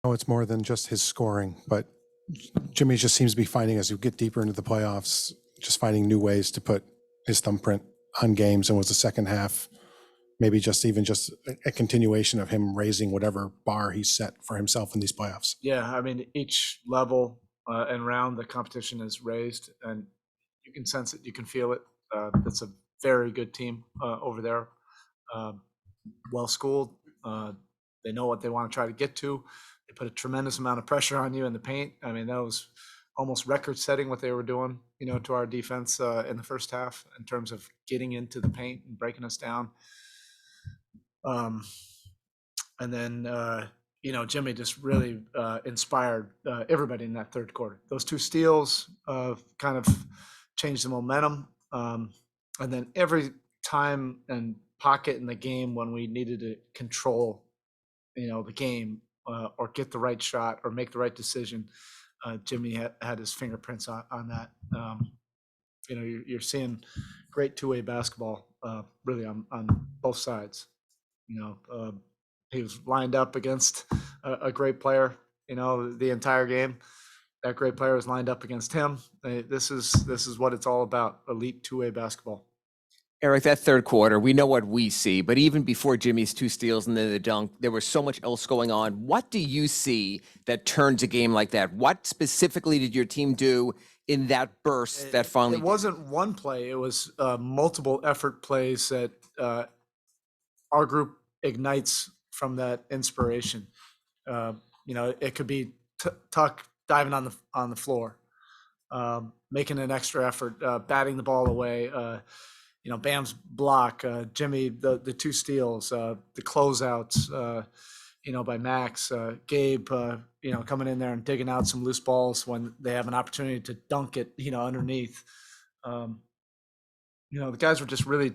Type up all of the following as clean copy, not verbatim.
No, it's more than just his scoring, but Jimmy just seems to be finding, as you get deeper into the playoffs, just finding new ways to put his thumbprint on games. And was the second half maybe just a continuation of him raising whatever bar he set for himself in these playoffs? Yeah, I mean, each level and round the competition is raised, and you can sense it, you can feel it. It's a very good team over there, well schooled. They know what they want to try to get to. They put a tremendous amount of pressure on you in the paint. I mean, that was almost record-setting what they were doing, to our defense in the first half in terms of getting into the paint and breaking us down. And then Jimmy just really inspired everybody in that third quarter. Those two steals kind of changed the momentum. And then every time and pocket in the game when we needed to control, the game or get the right shot or make the right decision, Jimmy had his fingerprints on that. You're seeing great two-way basketball really on both sides. He was lined up against a great player, the entire game. That great player was lined up against him. This is what it's all about: elite two-way basketball. Erik, that third quarter, we know what we see, but even before Jimmy's two steals and then the dunk, there was so much else going on. What do you see that turns a game like that? What specifically did your team do in that burst that finally? It wasn't one play. It was multiple effort plays that our group ignites from that inspiration. It could be Tuck diving on the floor, making an extra effort, batting the ball away. Bam's block, Jimmy, the two steals, the closeouts, by Max, Gabe, coming in there and digging out some loose balls when they have an opportunity to dunk it, underneath. The guys were just really,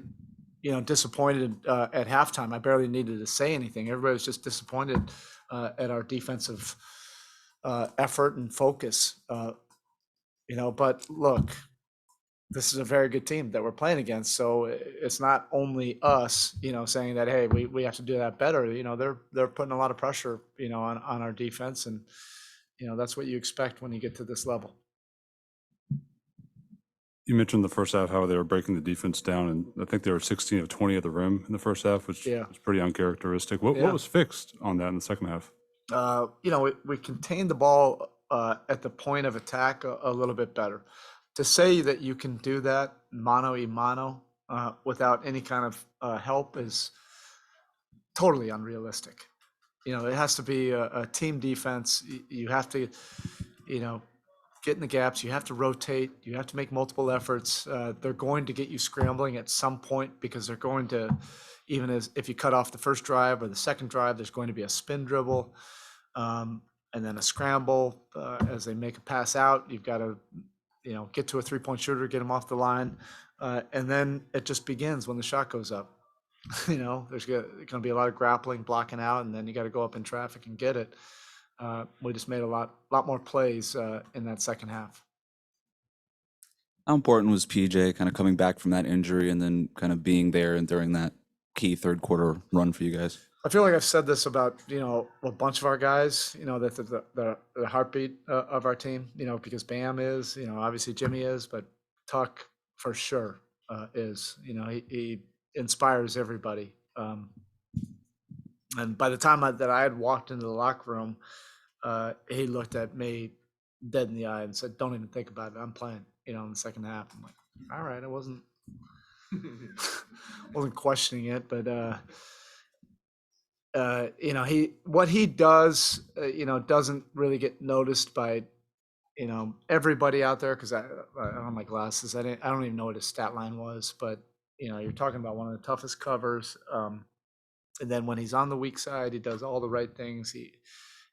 disappointed at halftime. I barely needed to say anything. Everybody was just disappointed at our defensive effort and focus. But look, this is a very good team that we're playing against. So it's not only us, saying that, hey, we have to do that better. They're putting a lot of pressure, on our defense. And, that's what you expect when you get to this level. You mentioned the first half, how they were breaking the defense down, and I think they were 16 of 20 at the rim in the first half, which was pretty uncharacteristic. What was fixed on that in the second half? We contained the ball at the point of attack a little bit better. To say that you can do that mano a mano without any kind of help is totally unrealistic. It has to be a team defense. You have to, get in the gaps. You have to rotate. You have to make multiple efforts. They're going to get you scrambling at some point because they're going to, even if you cut off the first drive or the second drive, there's going to be a spin dribble and then a scramble as they make a pass out. You've got to get to a three-point shooter, get him off the line, and then it just begins when the shot goes up. There's going to be a lot of grappling, blocking out, and then you got to go up in traffic and get it. We just made a lot more plays in that second half. How important was PJ kind of coming back from that injury and then kind of being there and during that key third quarter run for you guys? I feel like I've said this about, a bunch of our guys, that the heartbeat of our team, because Bam is, obviously Jimmy is, but Tuck for sure is, he inspires everybody. And by the time that I had walked into the locker room, he looked at me dead in the eye and said, "Don't even think about it. I'm playing, in the second half." I'm like, all right, I wasn't questioning it, but what he does, doesn't really get noticed by, everybody out there. Cause I don't have my glasses. I don't even know what his stat line was, but you're talking about one of the toughest covers. And then when he's on the weak side, he does all the right things.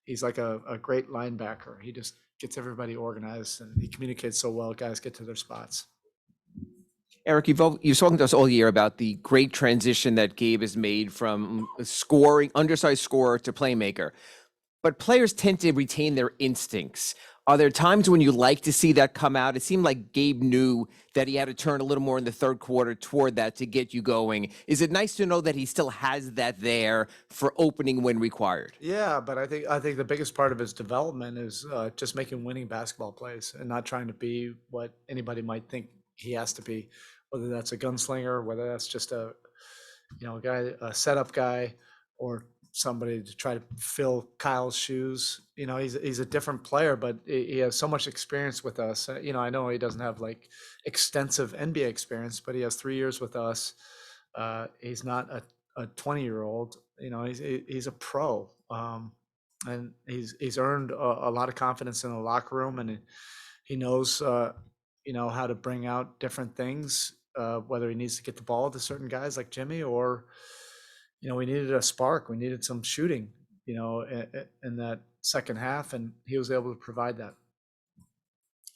He's like a great linebacker. He just gets everybody organized and he communicates so well. Guys get to their spots. Erik, you've spoken to us all year about the great transition that Gabe has made from undersized scorer to playmaker. But players tend to retain their instincts. Are there times when you like to see that come out? It seemed like Gabe knew that he had to turn a little more in the third quarter toward that to get you going. Is it nice to know that he still has that there for opening when required? Yeah, but I think the biggest part of his development is just making winning basketball plays and not trying to be what anybody might think he has to be, whether that's a gunslinger, whether that's just a guy, a setup guy, or somebody to try to fill Kyle's shoes. He's a different player, but he has so much experience with us. I know he doesn't have like extensive NBA experience, but he has 3 years with us. He's not a 20-year-old. He's a pro, and he's earned a lot of confidence in the locker room, and he knows how to bring out different things. Whether he needs to get the ball to certain guys like Jimmy, or we needed a spark, we needed some shooting, in that second half, and he was able to provide that.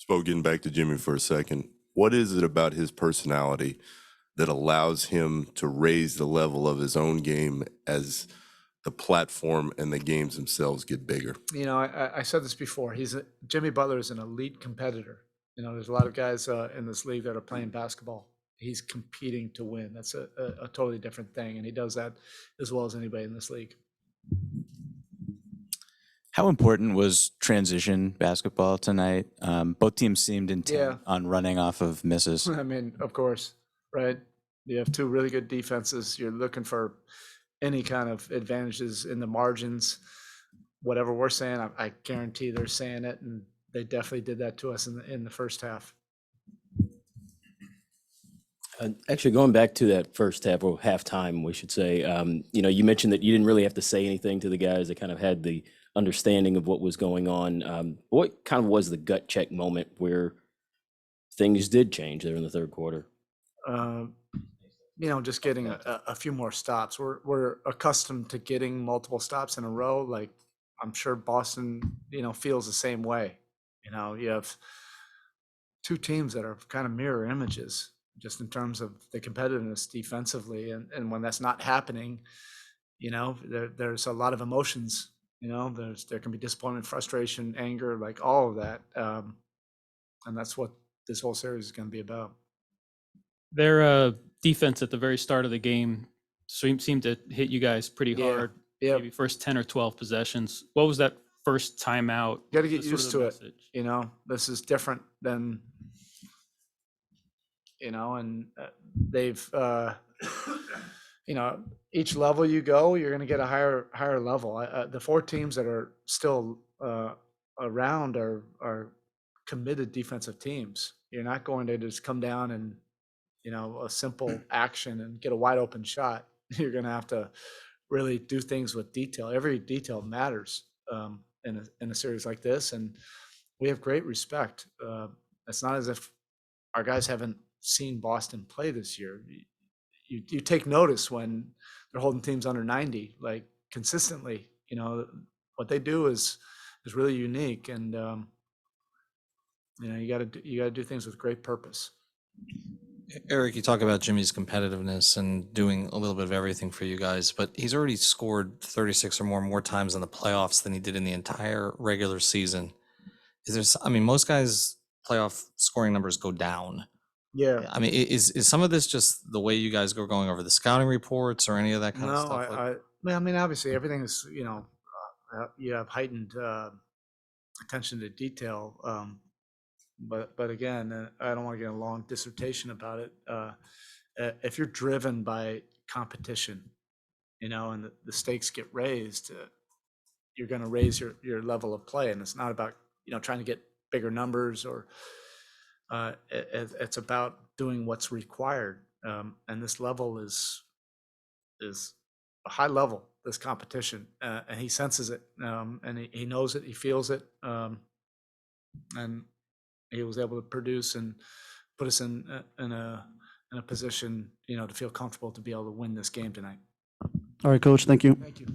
Getting back to Jimmy for a second, what is it about his personality that allows him to raise the level of his own game as the platform and the games themselves get bigger? I said this before. Jimmy Butler is an elite competitor. There's a lot of guys in this league that are playing basketball. He's competing to win. That's a totally different thing, and he does that as well as anybody in this league. How important was transition basketball tonight? Both teams seemed intent on running off of misses. I mean, of course, right? You have two really good defenses. You're looking for any kind of advantages in the margins. Whatever we're saying, I guarantee they're saying it, and they definitely did that to us in the first half. Actually, going back to that first half, or halftime, we should say, you mentioned that you didn't really have to say anything to the guys. They kind of had the understanding of what was going on. What kind of was the gut check moment where things did change there in the third quarter? Just getting a few more stops. We're accustomed to getting multiple stops in a row. Like, I'm sure Boston, feels the same way. You have two teams that are kind of mirror images, just in terms of the competitiveness defensively. And when that's not happening, there's a lot of emotions. There can be disappointment, frustration, anger, like all of that. And that's what this whole series is going to be about. Their defense at the very start of the game seemed to hit you guys pretty hard. Yeah. Maybe first 10 or 12 possessions. What was that first timeout? You got to get used to it. This is different than, and they've, each level you go, you're going to get a higher level. The four teams that are still around are committed defensive teams. You're not going to just come down and, a simple action and get a wide open shot. You're going to have to really do things with detail. Every detail matters in a series like this, and we have great respect. It's not as if our guys haven't seen Boston play this year. You take notice when they're holding teams under 90, like consistently. What they do is really unique, and you got to do things with great purpose. Erik, you talk about Jimmy's competitiveness and doing a little bit of everything for you guys, but he's already scored 36 or more times in the playoffs than he did in the entire regular season. Most guys' playoff scoring numbers go down. Yeah. Is some of this just the way you guys go going over the scouting reports or any of that kind of stuff? Obviously everything is, you have heightened attention to detail. But again, I don't want to get a long dissertation about it. If you're driven by competition, and the stakes get raised, you're going to raise your level of play. And it's not about, trying to get bigger numbers, or it's about doing what's required. And this level is a high level, this competition, and he senses it, and he knows it, he feels it. And he was able to produce and put us in a position, to feel comfortable to be able to win this game tonight. All right, Coach. Thank you. Thank you.